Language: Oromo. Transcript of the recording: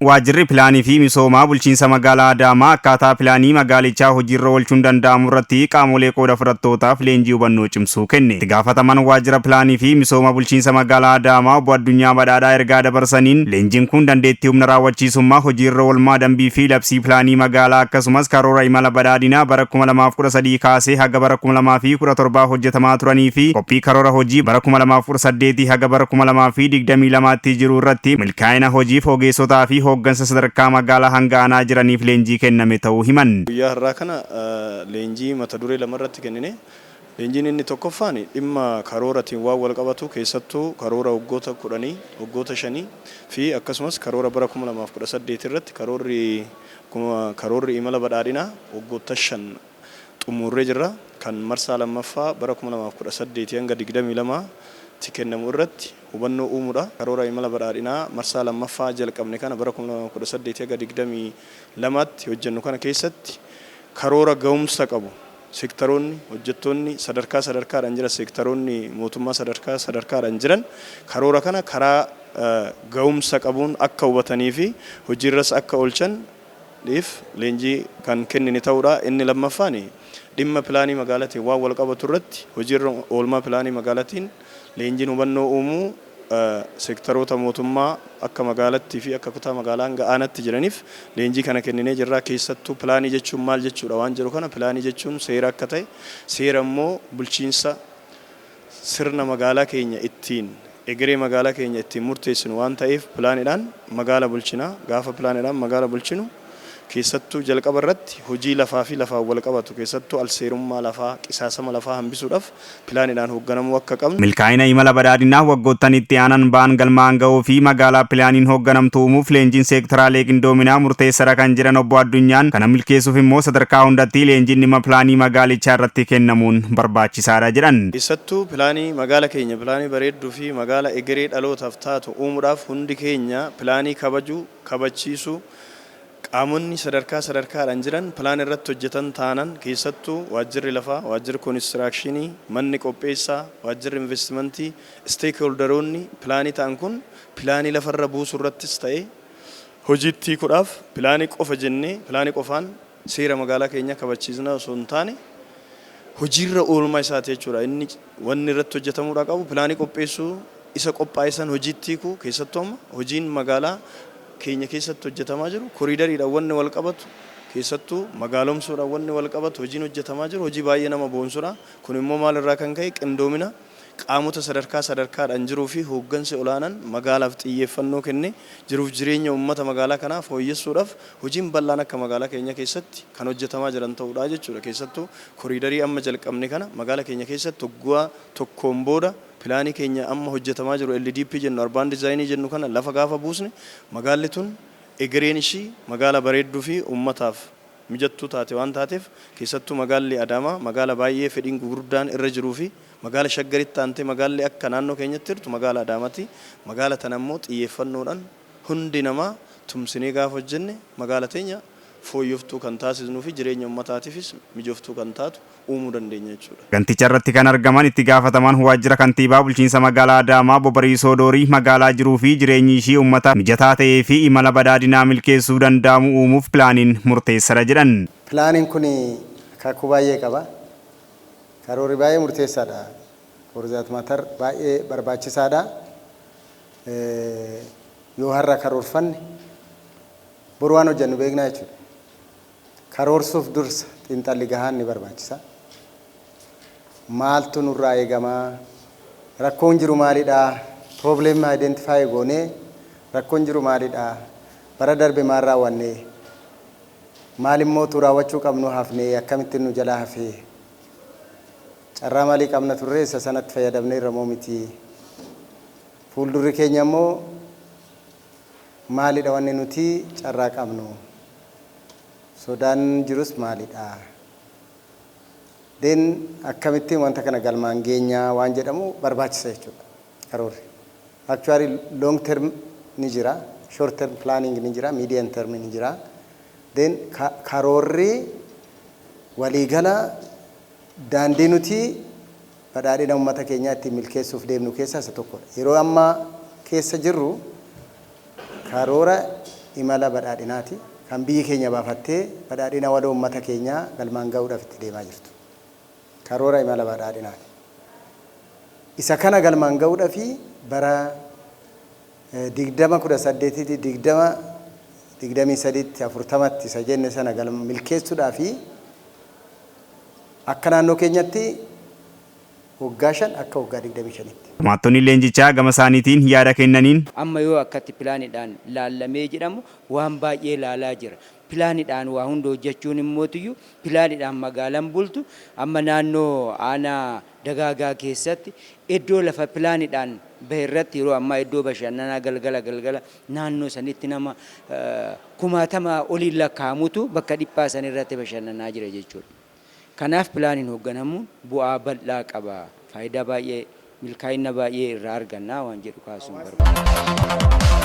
Waajjirri pilaanii fi misoomaa bulchiinsa magaalaa Adaamaa akkaataa pilaanii magaalichaa hojiirra oolchuun danda'amu irratti qaamolee qooda fudhattootaaf leenjii hubannoo cimsuu kenne. Itti gaafataman waajjira pilaanii fi misooma bulchiinsa magaalaa Adaamaa obbo Addunyaa Badhaadhaa ergaa dabarsaniin leenjiin kun dandeettii humna raawwachiisummaa hojiirra oolmaa dambii fi labsii pilaanii magaalaa akkasumas karoora imala badhaadhinaa bara 2013 kaasee haga bara 2017 hojjetamaa turanii fi qophii karoora hojii bara 2018 haga bara 2022tti jiru irratti milkaa'ina hojiif ogeessotaa fi hooggansa sadarkaa magaalaa hanga aanaa jiraniif leenjii kenname ta'uu himan. Guyyaa har'aa kana leenjii mata duree lama irratti kennine. Leenjiin inni tokkoffaan dhimma karooratiin waan wal qabatu keessattuu karoora waggoota 10, waggoota 5 fi akkasumas karoora bara 2018 irratti karoorri imala badhaadhinaa waggoota 5 xumurree jirra. Kan marsaa lammaffaa bara 2018 hanga 22 tti kennamu irratti hubannoo uumuudha. Karoora imala badhaadhinaa marsaa lammaffaa jalqabne kana bara 2018 hanga 22 tti hojjennu kana keessatti karoora ga'umsa qabu seektaroonni hojjettoonni sadarkaadhaan jiran seektaroonni mootummaa sadarkaadhaan jiran karoora kana karaa ga'umsa qabuun akka hubatanii fi hojiirras akka oolchan leenjii kan kennine ta'uudha. Inni lammaffaan dhimma pilaanii magaalaatiin waan wal qabatu irratti hojiirra oolmaa pilaanii magaalaatiin leenjiin hubannoo uumuu seektaroota mootummaa akka magaalattii fi akka kutaa magaalaa hanga aanaatti jiraniif leenjii kana kenninee jirra. Keessattuu pilaanii jechuun maal jechuudha waan jedhu kana pilaanii jechuun seera akka ta'e seera immoo bulchiinsa sirna magaalaa keenya ittiin egeree magaalaa keenya ittiin murteessinu waan ta'eef pilaaniidhaan magaala bulchina. Gaafa pilaaniidhaan magaala bulchinu keessattuu jalqaba irratti hojii lafaa fi lafaan wal qabatu keessattuu alseerummaa lafaa qisaasama lafaa hambisuudhaaf pilaaniidhaan hoogganamuu akka qabnu. Milkaa'ina imala badhaadhinaa waggoottan itti aanan ba'an galmaan ga'uu fi magaalaa pilaaniin hoogganamtu uumuuf leenjiin seektaraalee qindoominaa murteessaadha kan jiran obbo Addunyaan kana milkeessuuf immoo sadarkaa hundatti leenjiin dhimma pilaanii magaalichaa irratti kennamuun barbaachisaadha jedhan. Keessattuu pilaanii magaala keenya pilaanii bareedduu fi magaala egeree dhalootaaf taatu uumuudhaaf hundi keenya pilaanii kabajuu kabachiisuu qaamonni sadarkaadhaan jiran pilaan irratti hojjetan taanan keessattuu waajjirri lafaa, waajjirri koonistirakshinii, manni qopheessaa, waajjirri investimentii, steekholdaroonni pilaanii ta'an kun pilaanii lafarra buusuu irrattis ta'e hojiitti hiikuudhaaf pilaanii qofa jennee pilaanii qofaan seera magaalaa keenya kabachiisna osoo hin taane hojiirra oolmaa isaati jechuudha. Inni wanni irratti hojjetamuudha qabu pilaanii qopheessuu isa qophaa'e san hojiitti hiikuu keessattuu amma hojiin magaalaa keenya keessatti hojjetamaa jiru koriidariidhaan wanni wal qabatu keessattuu magaalomsuudhaan wanni wal qabatu hojiin hojjetamaa jiru hojii baay'ee nama boonsudha. Kun immoo maalirraa kan ka'e qindoomina qaamota sadarkaadhaan jiruu fi hooggansi olaanaan magaalaaf xiyyeeffannoo kenne jiruuf jireenya uummata magaalaa kanaaf fooyyessuudhaaf hojiin bal'aan akka magaalaa keenya keessatti kan hojjetamaa jiran ta'uudha jechuudha. Keessattuu koriidarii amma jalqabne kana magaalaa keenya keessatti waggaa tokkoon booda pilaanii keenya amma hojjetamaa jiru LDP jennu arbaan dizaayinii jennu kana lafa gaafa buusne magaalli tun egereen ishii magaala bareedduu fi uummataaf mijattuu taate waan taateef keessattuu magaalli Adaamaa magaala baay'ee fedhiin gurguddaan irra jiruu fi magaala shaggaritti taante magaalli akka naannoo keenyatti jirtu magaala Adaamaati. Magaala tana immoo xiyyeeffannoodhaan hundi namaa tumsinee gaafa hojjenne magaala teenya fooyyoftuu kan taasisnuu fi jireenya uummataatiifis mijoftuu kan taatu uumuu dandeenya jechuudha. Ganticha irratti kan argaman itti gaafataman waajjira kantiibaa bulchiinsa magaalaa Adaamaa Obbo Bariisoo Doorii magaalaa jiruu fi jireenyi ishii uummata mijataa ta'ee fi imala badhaadhinaa milkeessuu danda'amu uumuuf pilaaniin murteessaadha jedhan. Pilaaniin kun akaakuu baay'ee qaba. Karoorri baay'ee murteessaadha. Foorzaat matar baay'ee barbaachisaadha. Yoo har'a karoorfanne boru waan hojjennu beeknaa jechuudha. Karoorsuuf dursa xiinxalli gahaan ni barbaachisa. Maaltu nurraa eegamaa? Rakkoon jiru maalidhaa? Probleemii identify goonee rakkoon jiru maalidhaa? Bara darbe maal raawwannee? Maal immoo raawwachuu qabnu hafnee akkamittiin nu jalaa hafee? Carraa maalii qabna turre isa sanatti fayyadamnee irra moo miti? Fuuldurri keenya immoo maalidha wanni nuti carraa qabnu? Sodaan jirus maalidha? Den akkamittiin wanta kana galmaan geenyaa waan jedhamu barbaachisa jechuudha karoorri. Actually long term ni jira, short term planning ni jira, medium term ni jira. Den karoorri waliigala daandii nuti badhaadhina uummata keenyaa ittiin milkeessuuf deemnu keessaa isa tokkodha. Yeroo ammaa keessa jirru karoora imala badhaadhinaati. Kan biyyi keenya baafattee badhaadhina waloo uummata keenyaa galmaan ga'uudhaaf itti deemaa jirtu. Karoora imala badhaadhinaati. Isa kana galmaan ga'uudhaaf bara 2018 2023 40 isa jenne sana milkeessuudhaaf akka naannoo keenyatti waggaa 5 akka waggaa 25tti. Hirmaattonni leenjichaa gama isaaniitiin yaada kennaniin amma yoo akkatti pilaanidhaan laallamee jedhamu waan baay'ee laalaa jira. Pilaanidhaan waa hunda hojjechuun immootiyyuu pilaanidhaan magaalaan bultu amma naannoo aanaa dagaagaa keessatti iddoo lafa pilaanidhaan bahe irratti yeroo ammaa iddoo bashannanaa galgala naannoo sanitti nama 1000 oliin lakkaa'amutu bakka dhiphaa san irratti bashannanaa jira jechuudha. Kanaaf pilaaniin hoogganamuun bu'aa bal'aa qaba. Faayidaa baay'ee milkaa'ina baay'ee irraa argannaa waan jedhu kaasuun barbaada.